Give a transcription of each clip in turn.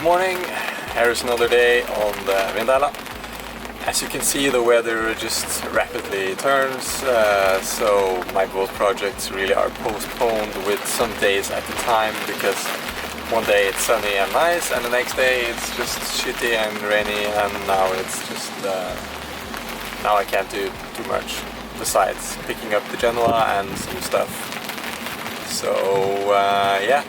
Good morning, here is another day on the Vinderla. As you can see, the weather just rapidly turns, so my boat projects really are postponed with some days at a time, because one day it's sunny and nice and the next day it's just shitty and rainy, and now it's just now I can't do too much besides picking up the Genoa and some stuff. So yeah,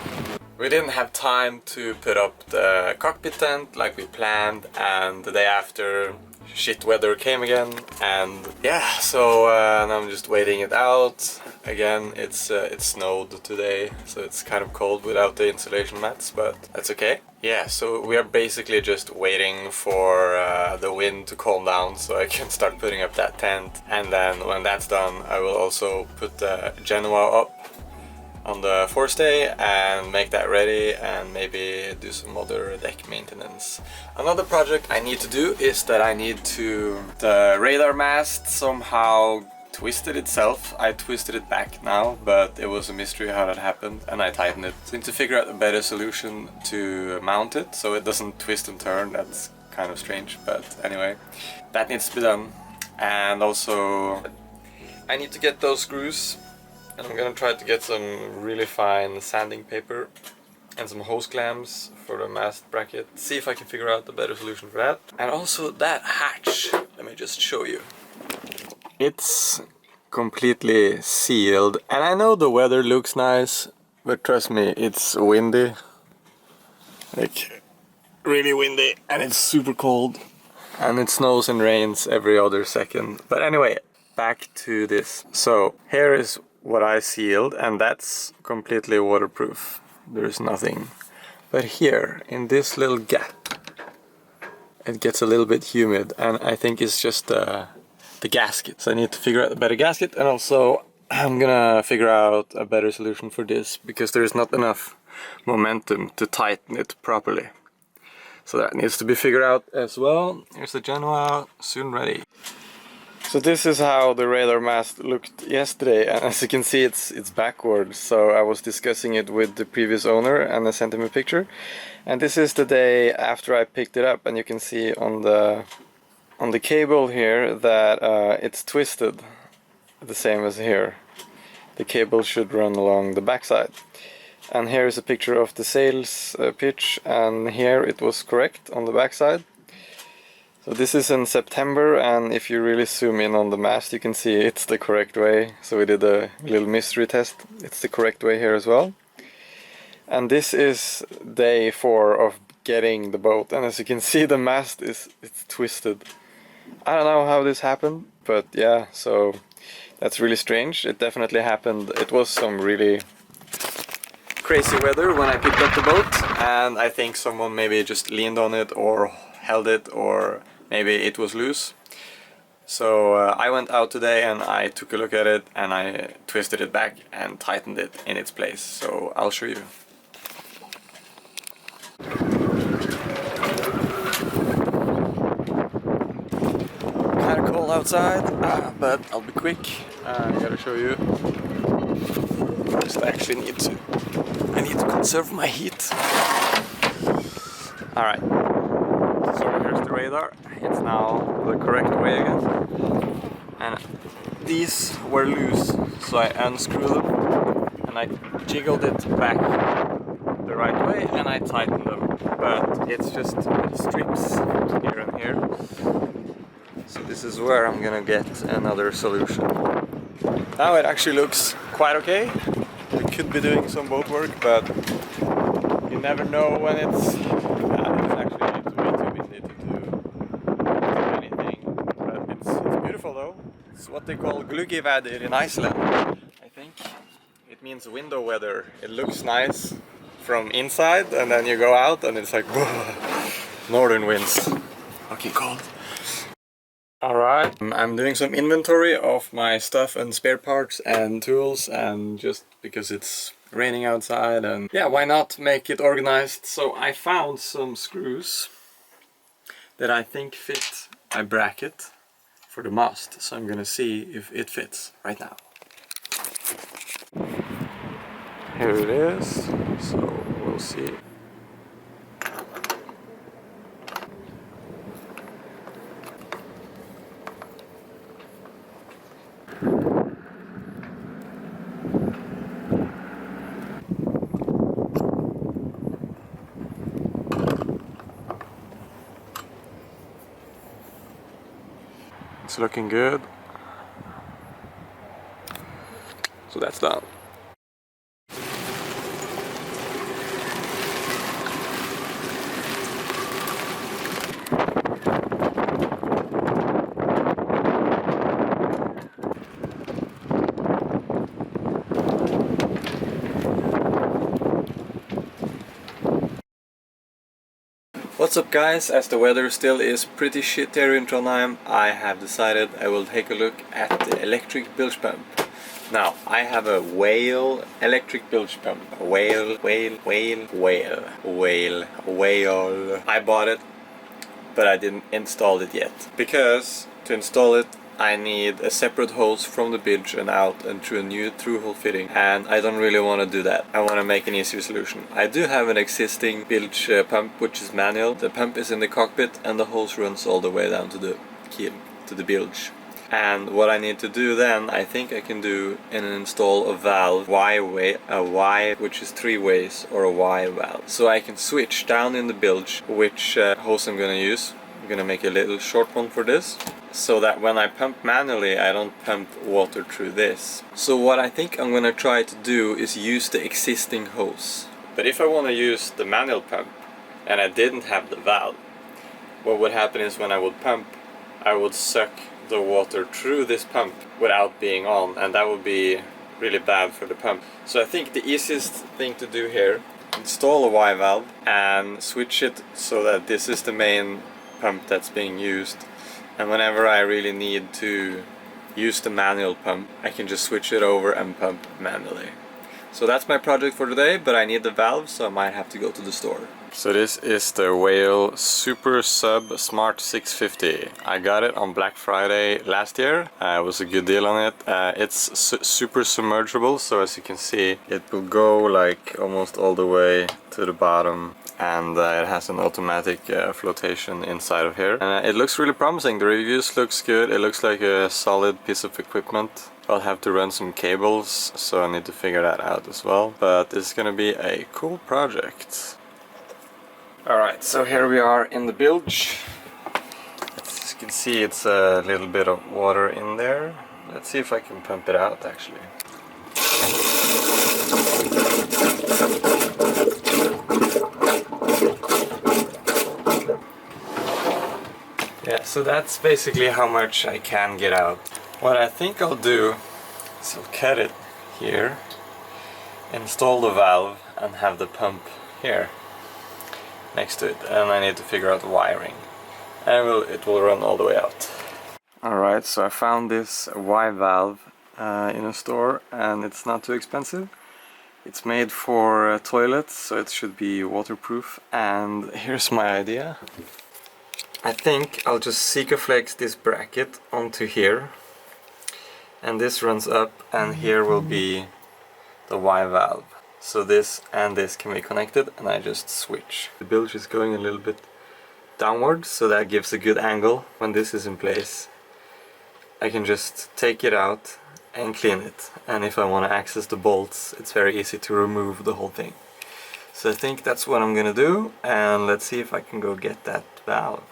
we didn't have time to put up the cockpit tent like we planned, and the day after shit weather came again, and yeah, so now I'm just waiting it out. Again, it snowed today, so it's kind of cold without the insulation mats, but that's okay. Yeah, so we are basically just waiting for the wind to calm down so I can start putting up that tent, and then when that's done I will also put the Genoa up on the forestay and make that ready, and maybe do some other deck maintenance. Another project I need to do is that I need to... the radar mast somehow twisted itself. I twisted it back now, but it was a mystery how that happened, and I tightened it. So I need to figure out a better solution to mount it so it doesn't twist and turn. That's kind of strange, but anyway, that needs to be done. And also I need to get those screws, and I'm gonna try to get some really fine sanding paper and some hose clamps for the mast bracket. See if I can figure out a better solution for that. And also that hatch, let me just show you. It's completely sealed, and I know the weather looks nice, but trust me, it's windy. Like, really windy, and it's super cold. And it snows and rains every other second. But anyway, back to this. So, here is what I sealed, and that's completely waterproof. There's nothing. But here, in this little gap, it gets a little bit humid, and I think it's just the gasket. So I need to figure out a better gasket, and also I'm gonna figure out a better solution for this, because there's not enough momentum to tighten it properly. So that needs to be figured out as well. Here's the Genoa, soon ready. So this is how the radar mast looked yesterday, and as you can see it's backwards. So I was discussing it with the previous owner and I sent him a picture. And this is the day after I picked it up, and you can see on the cable here that it's twisted the same as here. The cable should run along the backside. And here is a picture of the sails pitch, and here it was correct on the backside. So this is in September, and if you really zoom in on the mast you can see it's the correct way. So we did a little mystery test. It's the correct way here as well. And this is day 4 of getting the boat, and as you can see the mast it's twisted. I don't know how this happened, but yeah, so that's really strange. It definitely happened. It was some really crazy weather when I picked up the boat, and I think someone maybe just leaned on it or held it, or maybe it was loose. So I went out today and I took a look at it, and I twisted it back and tightened it in its place. So I'll show you. Kind of cold outside, but I'll be quick. I gotta show you. First I actually need to conserve my heat. Alright. So here's the radar. It's now the correct way again. And these were loose, so I unscrewed them and I jiggled it back the right way and I tightened them. But it's just strips here and here. So this is where I'm gonna get another solution. Now it actually looks quite okay. We could be doing some boat work, but you never know when it's actually way too windy to do anything. But it's beautiful though. It's what they call gluggevæder in Iceland, I think. It means window weather. It looks nice from inside, and then you go out and it's like northern winds. Fucking cold. Alright, I'm doing some inventory of my stuff and spare parts and tools, and just because it's raining outside, and yeah, why not make it organized. So I found some screws that I think fit my bracket for the mast, so I'm gonna see if it fits right now. Here it is, so we'll see. It's looking good. So that's done. What's up guys, as the weather still is pretty shit here in Trondheim, I have decided I will take a look at the electric bilge pump. Now, I have a Whale electric bilge pump. A Whale. I bought it, but I didn't install it yet. Because to install it, I need a separate hose from the bilge and out and through a new through-hole fitting, and I don't really want to do that. I want to make an easier solution. I do have an existing bilge pump which is manual. The pump is in the cockpit and the hose runs all the way down to the keel, to the bilge. And what I need to do then, I think I can do and install a valve, a Y which is 3 ways, or a Y valve. So I can switch down in the bilge which hose I'm gonna use. I'm gonna make a little short one for this, so that when I pump manually I don't pump water through this. So what I think I'm gonna try to do is use the existing hose. But if I want to use the manual pump and I didn't have the valve, what would happen is when I would pump, I would suck the water through this pump without being on, and that would be really bad for the pump. So I think the easiest thing to do here, install a Y valve and switch it so that this is the main pump that's being used, and whenever I really need to use the manual pump I can just switch it over and pump manually. So that's my project for today, but I need the valve, so I might have to go to the store. So this is the Whale SuperSup Smart 650. I got it on Black Friday last year. It was a good deal on it. It's super submergible, so as you can see it will go like almost all the way to the bottom, and it has an automatic flotation inside of here. And it looks really promising. The reviews looks good. It looks like a solid piece of equipment. I'll have to run some cables, so I need to figure that out as well. But it's gonna be a cool project. Alright, so here we are in the bilge. As you can see, it's a little bit of water in there. Let's see if I can pump it out actually. Yeah, so that's basically how much I can get out. What I think I'll do is I'll cut it here, install the valve and have the pump here next to it, and I need to figure out the wiring, and it will run all the way out. Alright, so I found this Y valve in a store, and it's not too expensive. It's made for toilets, so it should be waterproof, and here's my idea. I think I'll just Sikaflex this bracket onto here, and this runs up, and here will be the Y valve. So this and this can be connected, and I just switch. The bilge is going a little bit downwards, so that gives a good angle. When this is in place, I can just take it out and clean it. And if I want to access the bolts, it's very easy to remove the whole thing. So I think that's what I'm gonna do, and let's see if I can go get that valve.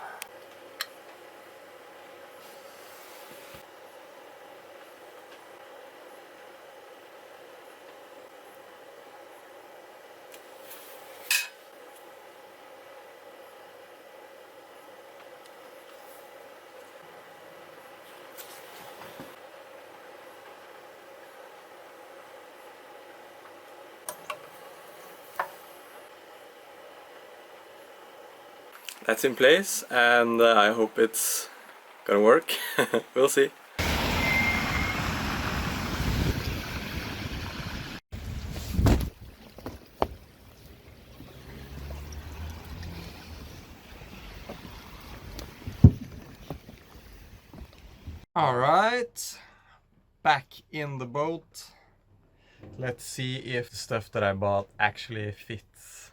That's in place, and I hope it's gonna work. We'll see. Alright, back in the boat. Let's see if the stuff that I bought actually fits.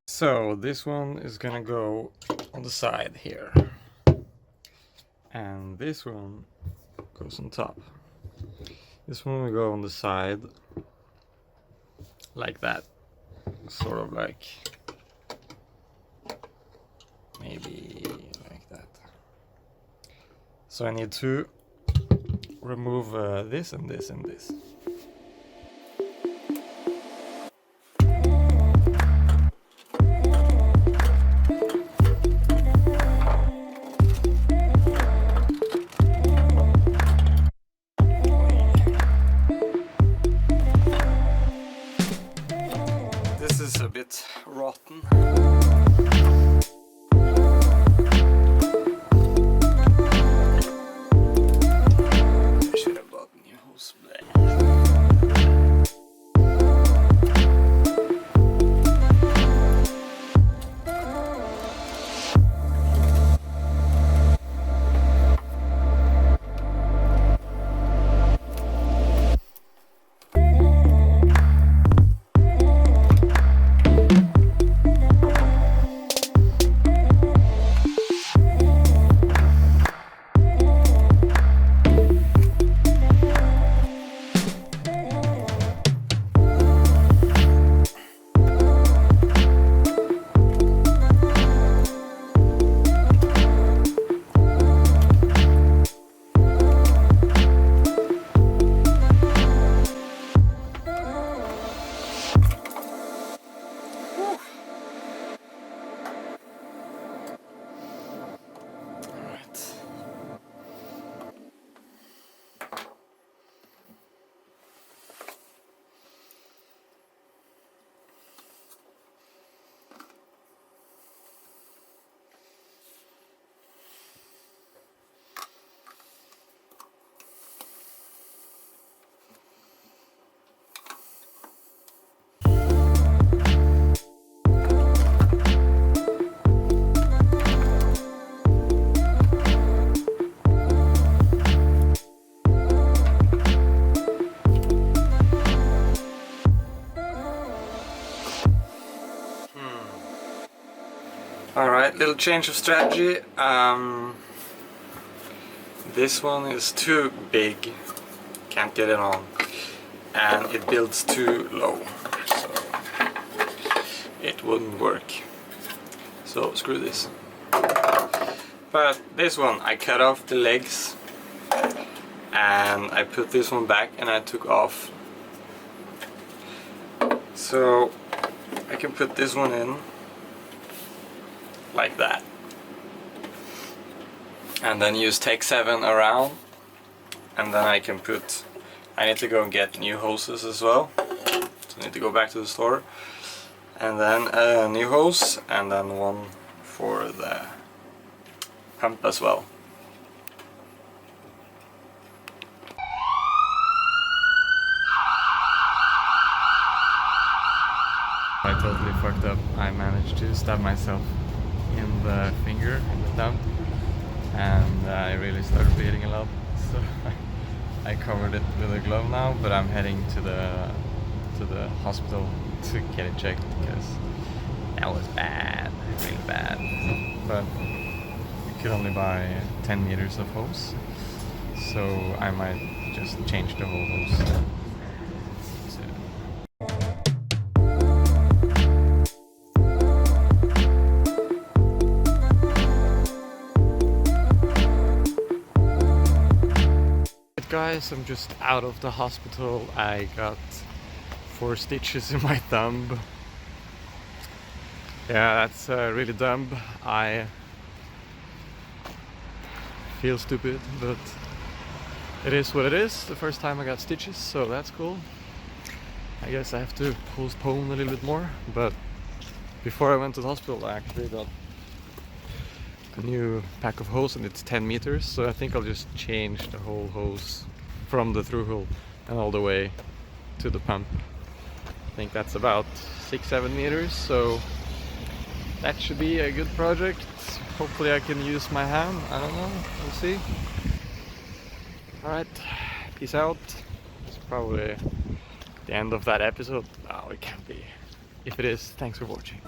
So this one is gonna go on the side here, and this one goes on top. This one will go on the side like that, sort of like, maybe like that. So I need to remove this and this and this. This is a bit rotten. Alright, little change of strategy. This one is too big, can't get it on, and it builds too low, so it wouldn't work. So screw this. But this one, I cut off the legs and I put this one back and I took off. So I can put this one in like that, and then use Tech 7 around, and then I can put, I need to go and get new hoses as well, so I need to go back to the store, and then a new hose, and then one for the pump as well. I totally fucked up. I managed to stab myself in the finger, in the thumb, and I really started bleeding a lot, so I covered it with a glove now, but I'm heading to the hospital to get it checked, because that was bad, really bad. But you could only buy 10 meters of hose, so I might just change the whole hose. Guys, I'm just out of the hospital. I got 4 stitches in my thumb. Yeah, that's really dumb. I feel stupid, but it is what it is. The first time I got stitches, so that's cool. I guess I have to postpone a little bit more, but before I went to the hospital I actually got a new pack of hose, and it's 10 meters, so I think I'll just change the whole hose from the through-hull and all the way to the pump. I think that's about 6-7 meters, so that should be a good project. Hopefully I can use my hand, I don't know, we'll see. Alright, peace out. It's probably the end of that episode. Oh, it can't be. If it is, thanks for watching.